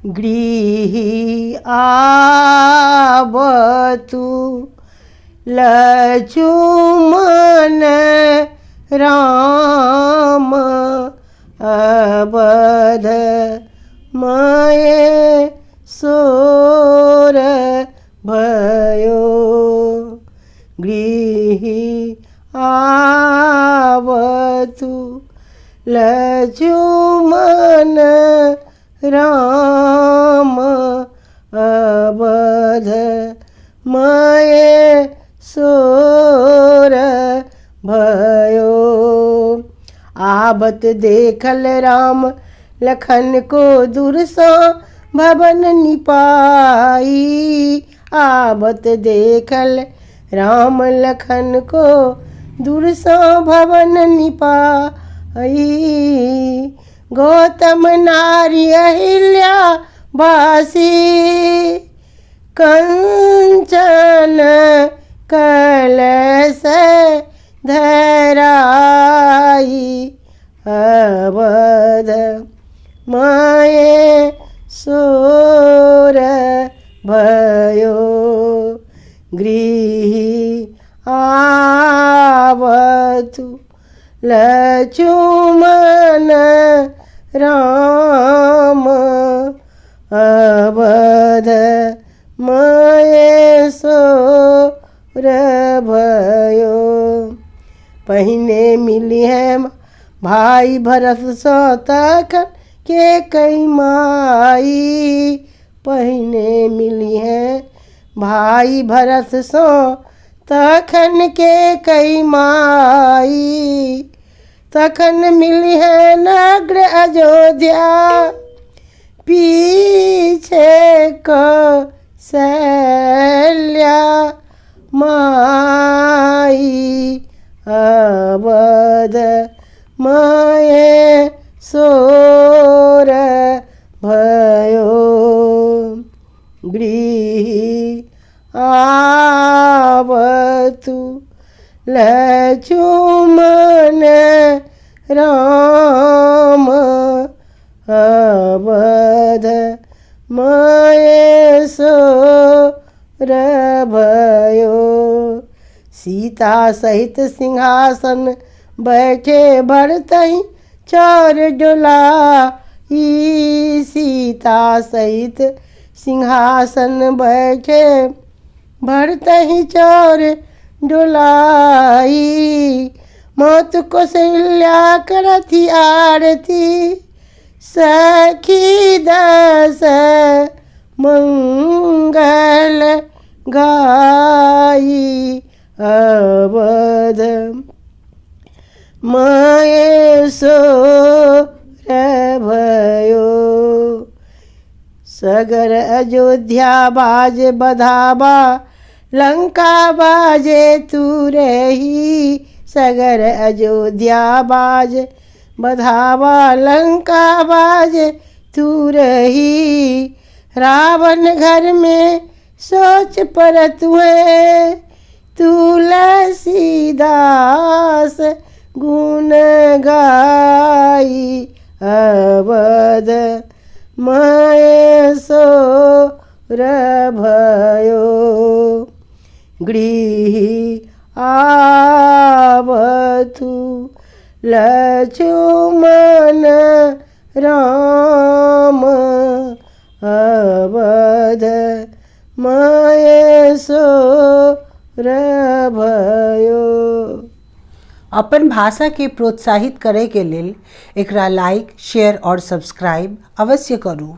गृही आवतु लक्ष्मण राम अवध मये सोर भयो। गृही आवतु लक्ष्मण राम अवध मये सोर भयो। आवत देखल राम लखन को दुरसा भवन निपाई। आवत देखल राम लखन को दुरसा भवन निपाई। गौतम नारी अहिल्या बासी कंचन कलश धराई। अवध मये सोर भयो। गृही आवतु लक्ष्मण राम अवध मये सोर भयो। पहिने मिली है भाई भरत सो तखन के कई माई। पहिने मिली है भाई भरत सो तखन के कई माई। तखन मिली है नगर अयोध्या पीछे कौशल्या माई। अवध मये सोर भयो। गृही आवतु लक्ष्मण राम अवध मये सोर भयो। सीता सहित सिंहासन बैठे भरतहि चौर डोलाई। सीता सहित सिंहासन बैठे भरतहि चौर डोलाई। मौत कौशल्या करथि आरती सखी दस मंगल गाई। अवध मये सोर भयो। सगर अयोध्या बाजे बधावा लंका बाजे तुरही। सगर अयोध्या बाजे बधावा लंका बाजे तुरही। रावण घर में सोच परत हुए तुलसीदास गुण गाई। अवध मये सोर भयो। गृही आवतु लक्ष्मण राम अवध मये सोर भयो। अपन भाषा के प्रोत्साहित करे के लेल एकरा लाइक शेयर और सब्सक्राइब अवश्य करू।